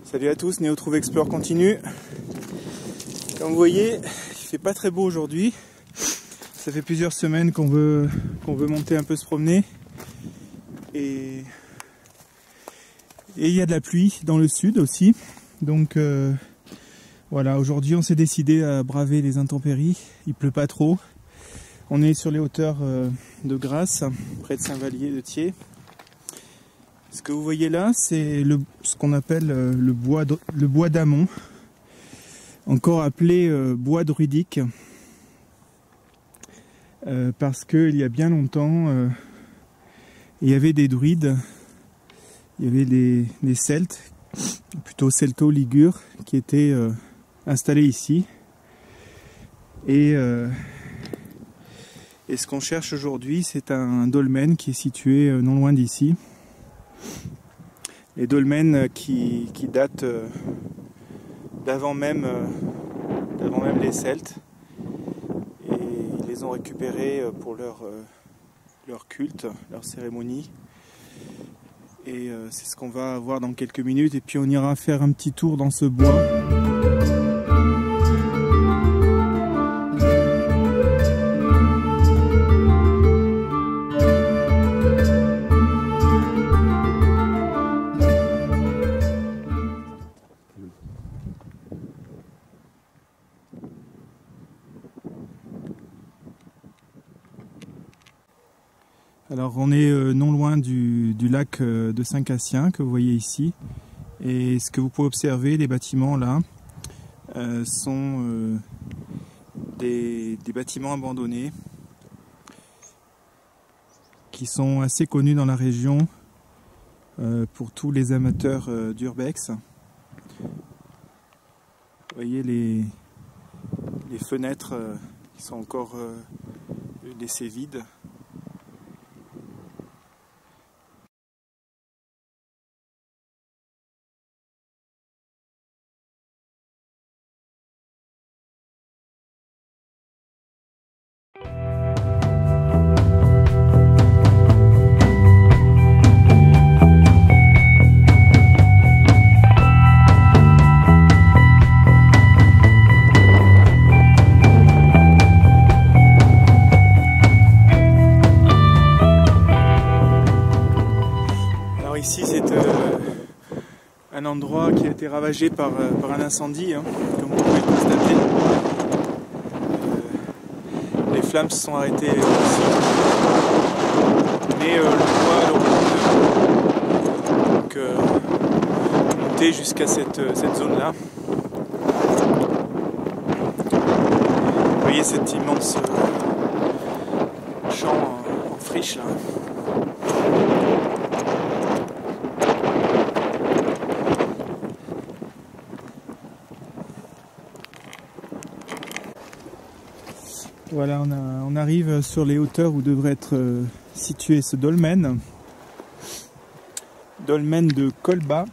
Salut à tous, Néo Trouve Explore continue. Comme vous voyez, il fait pas très beau aujourd'hui. Ça fait plusieurs semaines qu'on veut monter un peu se promener. Et il y a de la pluie dans le sud aussi. Donc voilà, aujourd'hui on s'est décidé à braver les intempéries. Il pleut pas trop. On est sur les hauteurs de Grasse, près de Saint-Vallier-de-Thiers. Ce que vous voyez là, c'est ce qu'on appelle le bois d'Amont, encore appelé bois druidique, parce qu'il y a bien longtemps, il y avait des druides, il y avait des Celtes, plutôt celto-ligures, qui étaient installés ici. Et ce qu'on cherche aujourd'hui, c'est un dolmen qui est situé non loin d'ici. Les dolmens qui datent d'avant même les Celtes, et ils les ont récupérés pour leur culte, leur cérémonie, et c'est ce qu'on va voir dans quelques minutes, et puis on ira faire un petit tour dans ce bois. Alors on est non loin du lac de Saint-Cassien que vous voyez ici, et ce que vous pouvez observer, les bâtiments là sont des bâtiments abandonnés qui sont assez connus dans la région pour tous les amateurs d'urbex. Vous voyez les fenêtres qui sont encore laissées vides. Ici c'est un endroit qui a été ravagé par un incendie, hein, comme vous pouvez le constater. Les flammes se sont arrêtées aussi. Mais le bois donc monté jusqu'à cette zone-là. Vous voyez cet immense champ en friche là. Voilà, on arrive sur les hauteurs où devrait être situé ce dolmen. Dolmen de Colbas.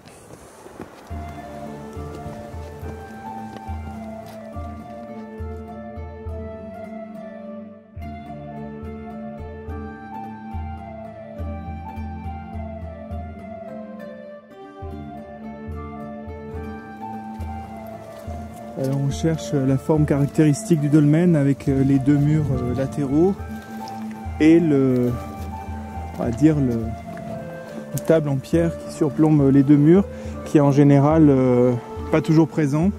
Alors on cherche la forme caractéristique du dolmen avec les deux murs latéraux et on va dire une table en pierre qui surplombe les deux murs, qui est en général pas toujours présent.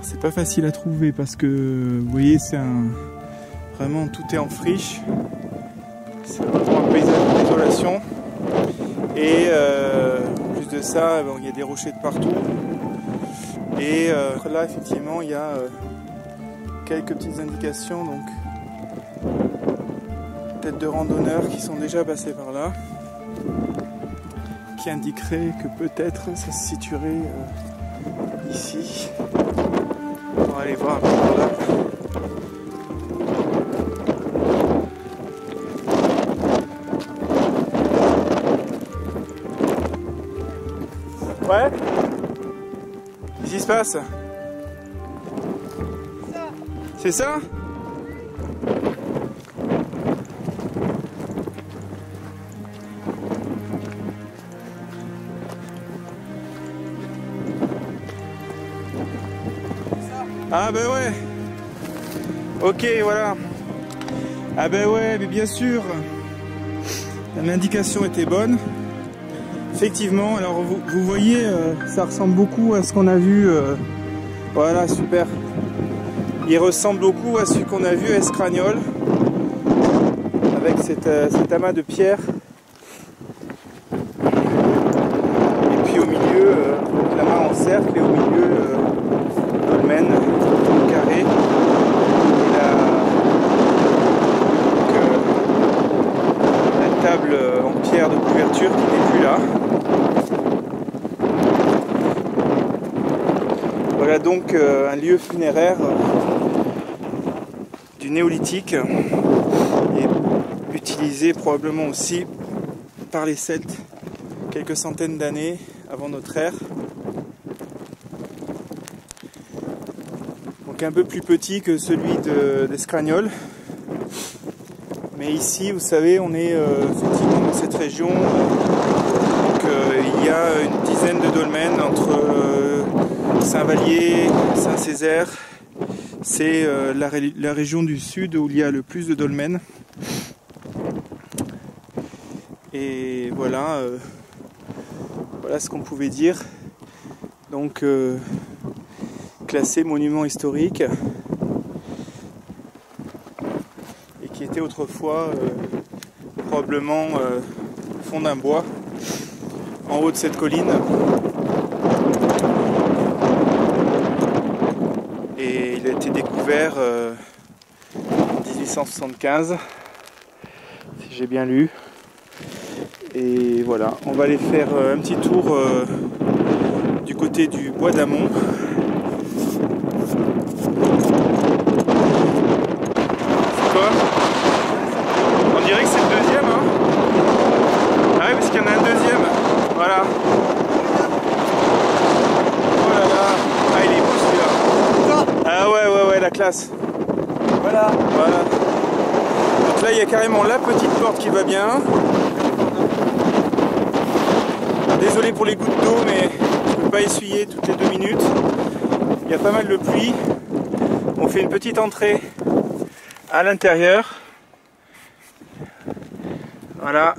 C'est pas facile à trouver parce que vous voyez c'est un Vraiment tout est en friche. C'est vraiment un paysage de désolation. Et en plus de ça, bon, il y a des rochers de partout. Et là effectivement il y a quelques petites indications, donc peut-être de randonneurs qui sont déjà passés par là, qui indiqueraient que peut-être ça se situerait ici. On va aller voir un peu par là. Ouais. Qu'est-ce qui se passe? C'est ça? Ah ben ouais. Ok, voilà. Ah ben ouais, mais bien sûr. L'indication était bonne. Effectivement, alors vous voyez, ça ressemble beaucoup à ce qu'on a vu. Voilà, super. Il ressemble beaucoup à ce qu'on a vu à Escragnol, avec cet amas de pierres. Et puis au milieu, la main en cercle, et au milieu, dolmen carré. Et la table en pierre de couverture qui n'est plus là. Voilà donc un lieu funéraire du néolithique et utilisé probablement aussi par les Celtes quelques centaines d'années avant notre ère. Donc un peu plus petit que celui d'Escragnol. Mais ici, vous savez, on est effectivement dans cette région. Donc il y a une dizaine de dolmens entre Saint-Vallier, Saint-Césaire. C'est la région du sud où il y a le plus de dolmens. Et voilà, voilà ce qu'on pouvait dire. Donc classé monument historique et qui était autrefois probablement au fond d'un bois en haut de cette colline. Et il a été découvert en 1875, si j'ai bien lu. Et voilà, on va aller faire un petit tour du côté du bois d'Amont. C'est quoi? On dirait que c'est le deuxième, hein? Ah oui, parce qu'il y en a un deuxième. Voilà. Oh là là. Ah, il est beau celui-là. Ah ouais, la classe. Voilà. Donc là, il y a carrément la petite porte qui va bien. Désolé pour les gouttes d'eau, mais je ne peux pas essuyer toutes les 2 minutes. Il y a pas mal de pluie. On fait une petite entrée à l'intérieur. Voilà.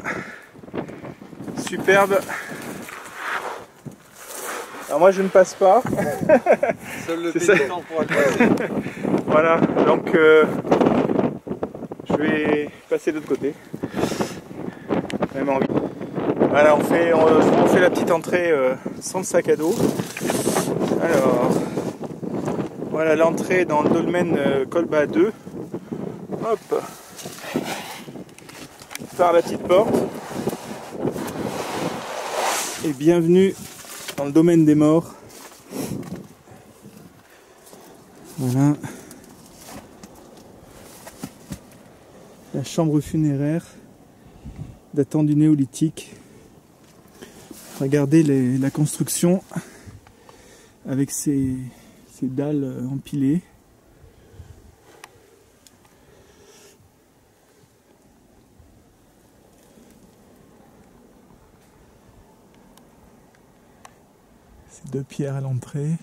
Superbe. Alors moi je ne passe pas. Seul le pénitent pourra passer. Voilà, donc je vais passer de l'autre côté. Même envie. Voilà, on fait la petite entrée sans le sac à dos. Alors, voilà l'entrée dans le dolmen Colba 2. Hop, par la petite porte. Et bienvenue dans le domaine des morts. Voilà. La chambre funéraire datant du néolithique. Regardez la construction avec ces dalles empilées. Ces 2 pierres à l'entrée.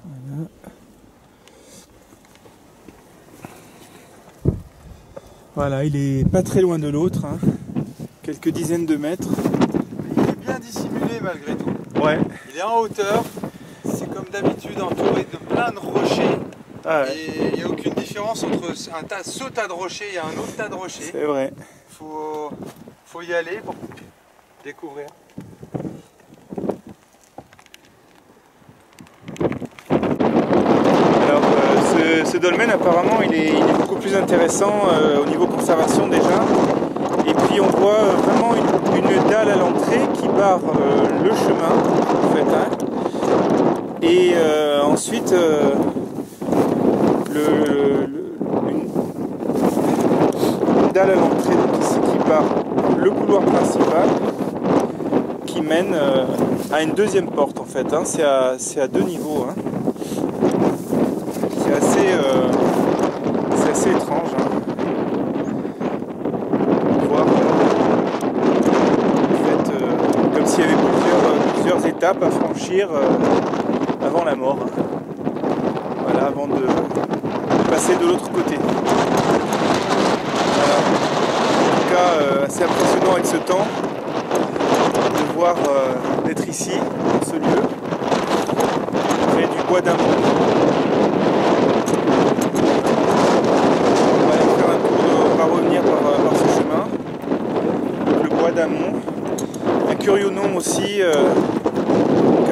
Voilà. Voilà, il est pas très loin de l'autre, hein. Quelques dizaines de mètres. Il est bien dissimulé malgré tout. Ouais. Il est en hauteur. C'est comme comme d'habitude entouré de plein de rochers. Ah ouais. Et il n'y a aucune différence entre ce tas de rochers et un autre tas de rochers. C'est vrai. Faut y aller pour découvrir. Alors ce dolmen apparemment il est beaucoup plus intéressant au niveau conservation déjà. Et puis on voit vraiment une dalle à l'entrée qui barre le chemin en fait. Hein. Et ensuite une dalle à l'entrée ici qui barre le couloir principal qui mène à une deuxième porte en fait. Hein. C'est à 2 niveaux. Hein. C'est assez étrange. Hein. Voir en fait, comme s'il y avait plusieurs étapes à franchir avant la mort. Hein. Voilà, avant de passer de l'autre côté. Voilà. En tout cas, assez impressionnant avec ce temps de voir d'être ici, dans ce lieu, près du bois d'Amont. On va revenir par ce chemin. Donc, le bois d'Amont. Un curieux nom aussi.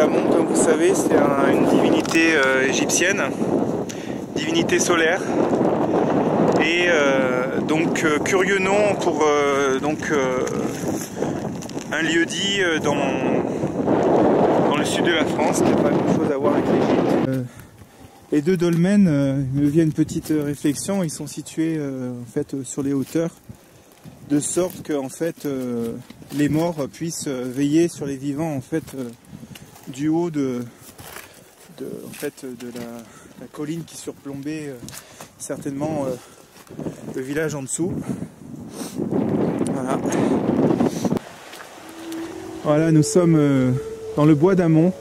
Amon, comme vous savez, c'est une divinité égyptienne, divinité solaire. Et donc curieux nom pour un lieu-dit dans le sud de la France, qui n'a pas grand-chose à voir avec l'Égypte. Les 2 dolmens me viennent une petite réflexion. Ils sont situés en fait sur les hauteurs, de sorte que en fait les morts puissent veiller sur les vivants en fait du haut de la colline qui surplombait certainement le village en dessous. Voilà. Voilà, nous sommes dans le bois d'Amont,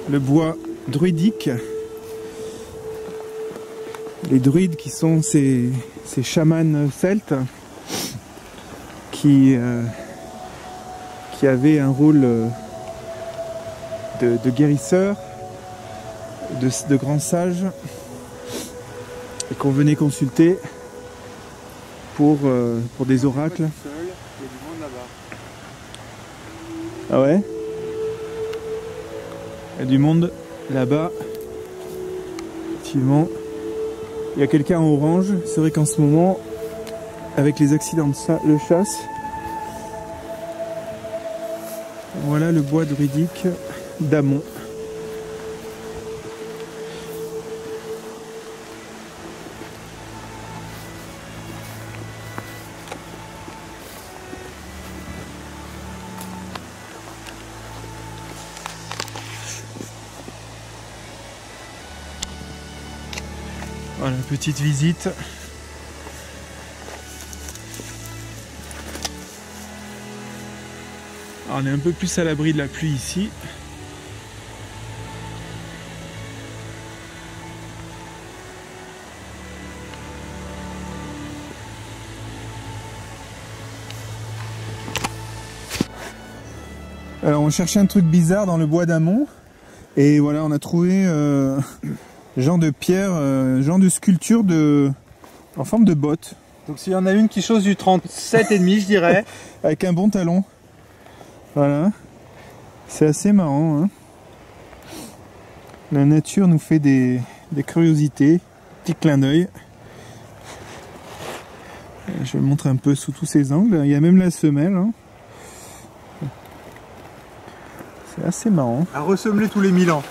le bois druidique. Les druides qui sont ces chamans celtes qui avaient un rôle de guérisseurs, de grands sages, et qu'on venait consulter pour des oracles. Ah ouais? Il y a du monde là-bas. Effectivement. Il y a quelqu'un en orange. C'est vrai qu'en ce moment, avec les accidents de chasse, voilà le bois druidique d'Amont. Voilà, petite visite. Alors, on est un peu plus à l'abri de la pluie ici. Alors on cherchait un truc bizarre dans le bois d'Amont et voilà, on a trouvé genre de pierre, genre de sculpture en forme de botte. Donc s'il y en a une qui chose du 37,5 je dirais. Avec un bon talon. Voilà. C'est assez marrant. Hein. La nature nous fait des curiosités. Petit clin d'œil. Je vais le montrer un peu sous tous ses angles. Il y a même la semelle. Hein. C'est assez marrant. À ressemeler tous les 1000 ans.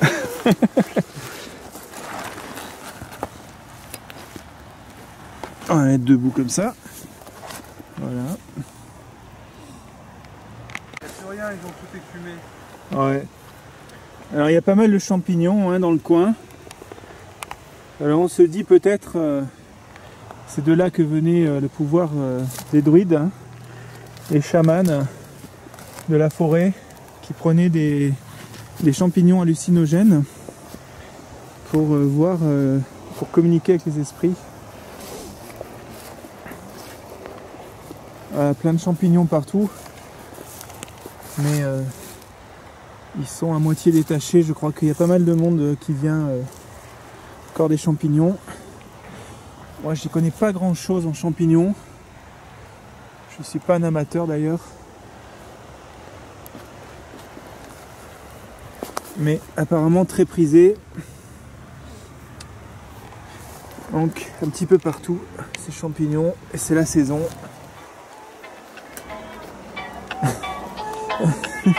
On va mettre debout comme ça. Voilà. Il n'y a plus rien, ils ont tout écumé. Ouais. Alors il y a pas mal de champignons hein, dans le coin. Alors on se dit peut-être c'est de là que venait le pouvoir des druides, hein, les chamans de la forêt qui prenaient des champignons hallucinogènes pour voir, pour communiquer avec les esprits. Plein de champignons partout, mais Ils sont à moitié détachés. Je crois qu'il y a pas mal de monde qui vient encore des champignons. Moi, je n'y connais pas grand chose en champignons. Je ne suis pas un amateur d'ailleurs. Mais apparemment très prisé. Donc un petit peu partout ces champignons et c'est la saison. Un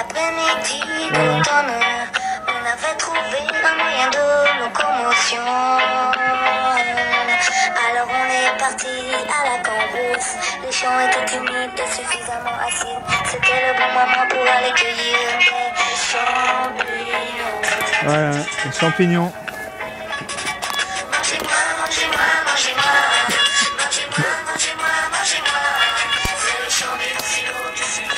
après-midi d'automne, on avait trouvé un moyen de locomotion. Alors on est parti à la cambrousse. Les champs étaient humides et suffisamment acides. C'était le bon moment pour aller cueillir des champignons. Voilà, les champignons. Mangez-moi, mangez-moi, mangez-moi. Mangez-moi, mangez-moi, mangez-moi. C'est le champignon philo du sud.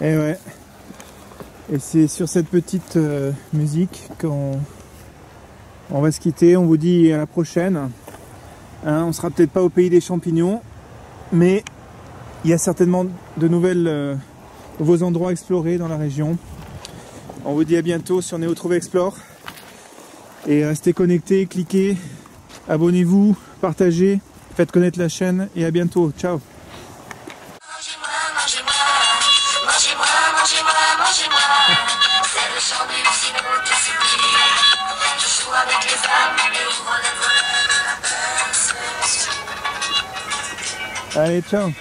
Et ouais. Et c'est sur cette petite musique qu'on va se quitter. On vous dit à la prochaine. Hein, on sera peut-être pas au pays des champignons, mais il y a certainement de nouveaux endroits à explorer dans la région. On vous dit à bientôt sur Neotrouvé Explore. Et restez connectés, cliquez, abonnez-vous, partagez, faites connaître la chaîne et à bientôt. Ciao. C'est le chant du sino qui s'oublie. Je joue avec les femmes et ouvre les volets de la perception. Allez, ciao.